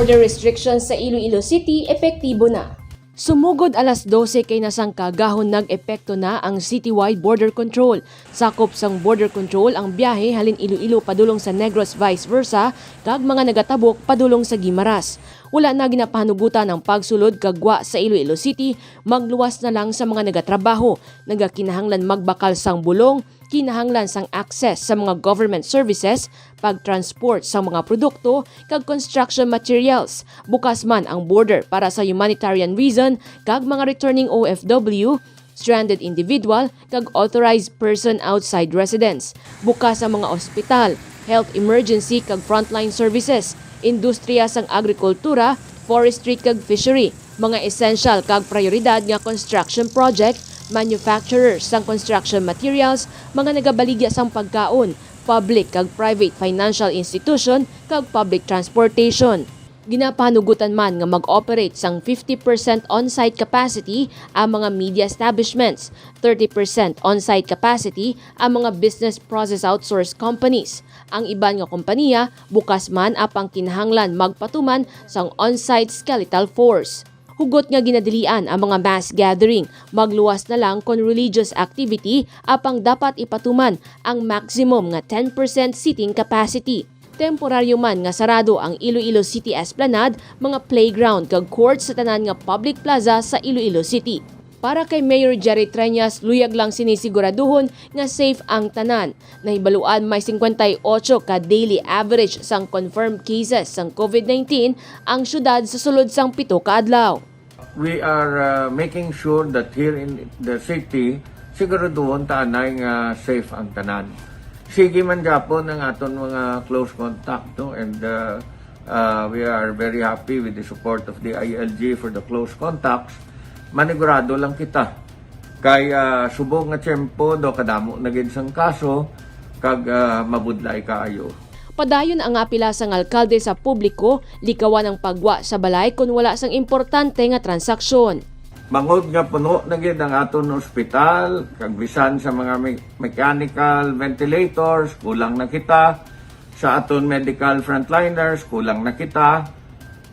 border restrictions sa Iloilo City epektibo na. Sumugod alas 12 kay nasang kagahon nag-epekto na ang citywide border control. Sakop sang border control ang biyahe halin Iloilo padulong sa Negros vice versa kag mga nagatabok padulong sa Guimaras. Wala na ginapahanugutan ang pagsulod kagwa sa Iloilo City, magluwas na lang sa mga nagatrabaho, nagakinahanglan magbakal sang bulong, kinahanglan sang access sa mga government services, pagtransport sa mga produkto, kag construction materials. Bukas man ang border para sa humanitarian reason, kag mga returning OFW, stranded individual, kag authorized person outside residence. Bukas ang mga ospital, health emergency kag frontline services, industriya sang agrikultura, forestry kag fishery, mga essential kag prioridad nga construction project, manufacturers sang construction materials, mga nagabaligya sang pagkaon, public kag private financial institution kag public transportation. Ginapanugutan man nga mag-operate sang 50% on-site capacity ang mga media establishments, 30% on-site capacity ang mga business process outsource companies. Ang iban nga kompanya bukas man apang kinahanglan magpatuman sang on-site skeletal force. Hugot nga ginadilian ang mga mass gathering, magluwas na lang kon religious activity apang dapat ipatuman ang maximum nga 10% seating capacity. Temporaryo man nga sarado ang Iloilo City Esplanade, mga playground kag courts sa tanan nga public plaza sa Iloilo City. Para kay Mayor Jerry Treñas, luyag lang sinisiguraduhon nga safe ang tanan. Nahibaluan may 58 ka daily average sang confirmed cases sang COVID-19 ang syudad sa sulod sang 7 ka adlaw. We are making sure that here in the city, siguraduhon taanay nga safe ang tanan. Sige man gyapon ang aton mga close contact, no? And we are very happy with the support of the ILG for the close contacts. Manigurado lang kita kay subong nga tiyempo do kadamo na gid sang kaso kag mabudlay kaayo. Padayon ang apila sang alkalde sa publiko, likawan ang pagwa sa balay kung wala sang importante nga transaksyon. Mangod nga puno na gid ang aton ospital, kag bisan sa mga mechanical ventilators, kulang na kita. Sa aton medical frontliners, kulang na kita.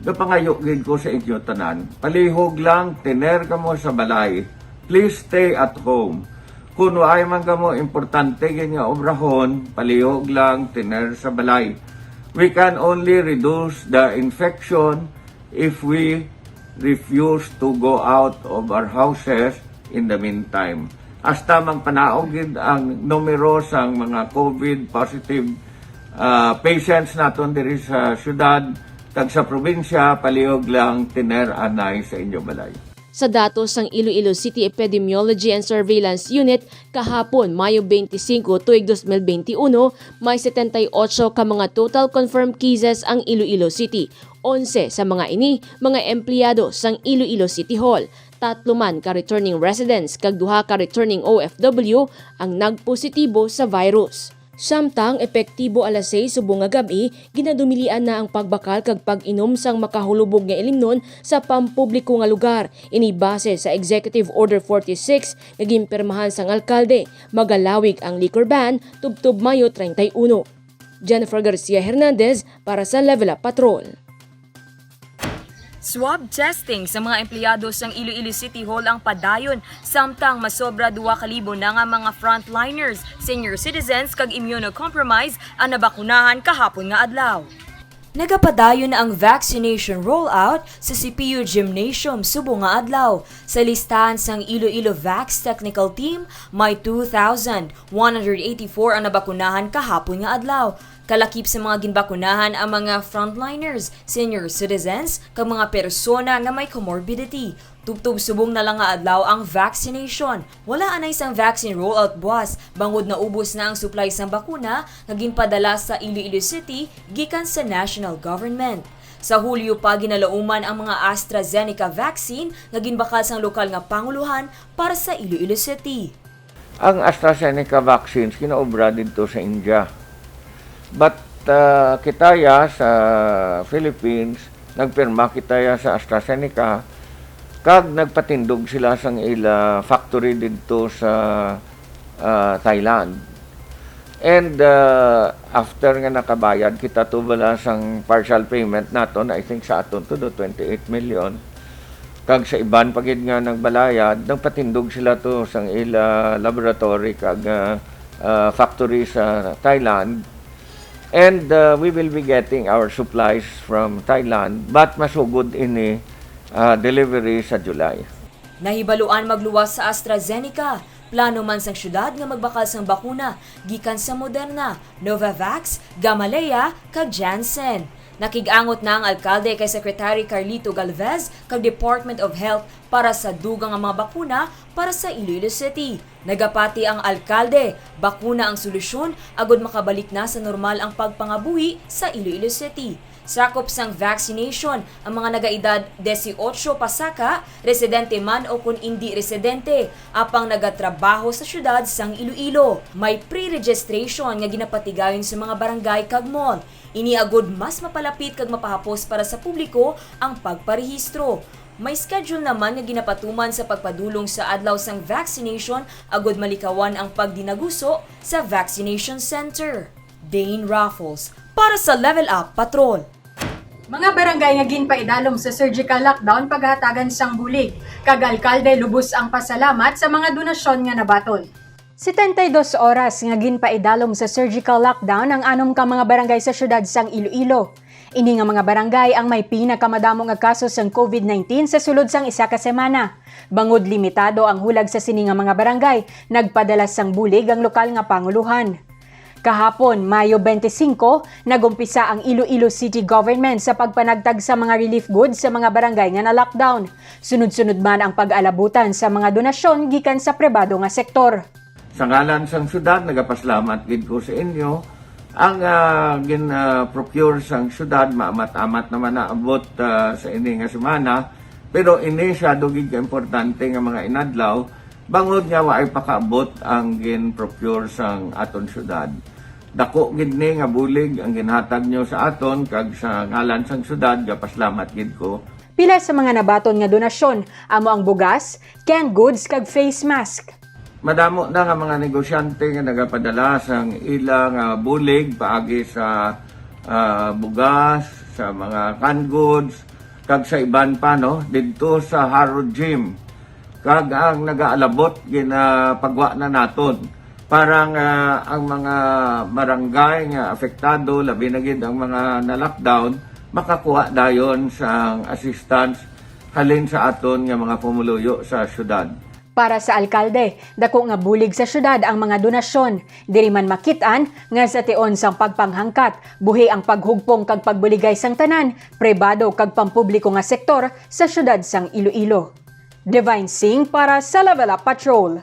Gapangayo gid ko sa inyo tanan. Palihog lang, tiner ka mo sa balay. Please stay at home. Kung waay man ka mo importante gid nga obrahon, palihog lang, tiner sa balay. We can only reduce the infection if we refuse to go out of our houses in the meantime. Hasta magpanaog gid ang numero sang mga COVID positive patients naton diri sa syudad kag sa probinsya, palihog lang tiner anay sa inyo balay. Sa datos ng Iloilo City Epidemiology and Surveillance Unit, kahapon Mayo 25 tuig 2021, may 78 ka mga total confirmed cases ang Iloilo City. 11 sa mga ini, mga empleyado sang Iloilo City Hall. 3 man ka returning residents kag 2 ka returning OFW ang nagpositibo sa virus. Samtang epektibo alas 6 subong nga gabi, ginadumilian na ang pagbakal kag pag-inom sang makahulubog nga ilimnon sa pampubliko nga lugar. Ini base sa Executive Order 46 nga gimpirmahan sang alkalde. Magalawig ang liquor ban tubtob Mayo 31. Jennifer Garcia Hernandez para sa Level Up Patrol. Swab testing sa mga empleyado sang Iloilo City Hall ang padayon samtang masobra 2,000 na nga mga frontliners, senior citizens kag immunocompromised ang nabakunahan kahapon nga adlaw. Nagapadayon na ang vaccination rollout sa CPU Gymnasium subong nga adlaw. Sa listahan sang Iloilo Vax Technical Team, may 2,184 ang nabakunahan kahapon nga adlaw. Kalakip sa mga ginbakunahan ang mga frontliners, senior citizens, kag mga persona nga may comorbidity. Tubtob subong na lang nga adlaw ang vaccination. Wala anay sang vaccine rollout buwas, bangod na ubos na ang supply sang bakuna nga ginpadala sa Iloilo City gikan sa national government. Sa Hulyo pa ginalauman ang mga AstraZeneca vaccine nga ginbakal sang lokal nga panguluhan para sa Iloilo City. Ang AstraZeneca vaccines kinaobra dito sa India. But kitaya sa Philippines, nagpirma kitaya sa AstraZeneca, kag nagpatindog sila sang ila factory dito sa Thailand. And after nga nakabayad, kita to bala sang partial payment naton, I think sa aton to do 28 million. Kag sa iban pagid nga nagbalayad, nagpatindog sila to sang ila laboratory kag factory sa Thailand. And we will be getting our supplies from Thailand, but masugod ini delivery sa July. Nahibaluan magluwas sa AstraZeneca. Plano man sang syudad nga magbakal sang bakuna gikan sa Moderna, Novavax, Gamaleya kag Janssen. Nakigangot na ang alkalde kay Secretary Carlito Galvez kag Department of Health para sa dugang nga mga bakuna para sa Iloilo City. Nagapati ang alkalde, bakuna ang solusyon agud makabalik na sa normal ang pagpangabuhi sa Iloilo City. Sakop sang vaccination ang mga nagaedad 18 pasaka, residente man o kung hindi residente, apang nagatrabaho sa syudad sang Iloilo. May pre-registration nga ginapatigayon sa mga barangay kag mall. Iniagod mas mapalapit kag mapahapos para sa publiko ang pagparehistro. May schedule naman nga ginapatuman sa pagpadulong sa adlaw sang vaccination agod malikawan ang pagdinaguso sa vaccination center. Dane Raffles para sa Level Up Patrol. Mga barangay nga ginpaidalom sa surgical lockdown paghatagan sang bulig. Kag alkalde lubos ang pasalamat sa mga donasyon nga nabatol. 72 oras nga ginpaidalom sa surgical lockdown ang anom ka mga barangay sa syudad sang Iloilo. Ini nga mga barangay ang may pinakamadamo nga kaso sang COVID-19 sa sulod sang isa ka semana. Bangod limitado ang hulag sa sini nga mga barangay, nagpadala sang bulig ang lokal nga panguluhan. Kahapon, Mayo 25, nagumpisa ang Iloilo City Government sa pagpanagtag sa mga relief goods sa mga barangay nga na-lockdown. Sunod-sunod man ang pag-alabutan sa mga donasyon gikan sa pribado nga sektor. Sa ngalan sang syudad, nagapaslamat gid ko sa inyo. Ang gin-procure sang syudad, maamat-amat naman naabot sa ini nga semana. Pero ini siya dugig importante nga mga inadlaw, bangod nga waay pakaabot ang gin-procure sang aton syudad. Dako gid ni nga bulig ang ginhatag nyo sa aton, kag sa ngalan sang syudad, gapaslamat gid ko. Pila sa mga nabaton nga donasyon, amo ang bugas, canned goods kag face mask. Madamo na nga mga negosyante nga nagapadala sang ilang bulig paagi sa bugas, sa mga canned goods, kag sa iban pa no, didto sa Harrow Gym. Kag ang nagaalabot ginapagwa na naton. Parang ang mga barangay nga apektado, labi na gid ang mga na-lockdown, makakuha dayon sang assistance halin sa aton nga mga pumuluyo sa syudad. Para sa alkalde, dako nga bulig sa syudad ang mga donasyon. Diri man makitaan nga sa tion sang pagpanghangkat, buhi ang paghugpong kag pagbuligay sang tanan, pribado kag pampubliko nga sektor sa syudad sang Iloilo. Divine Singh para sa Level Up Patrol.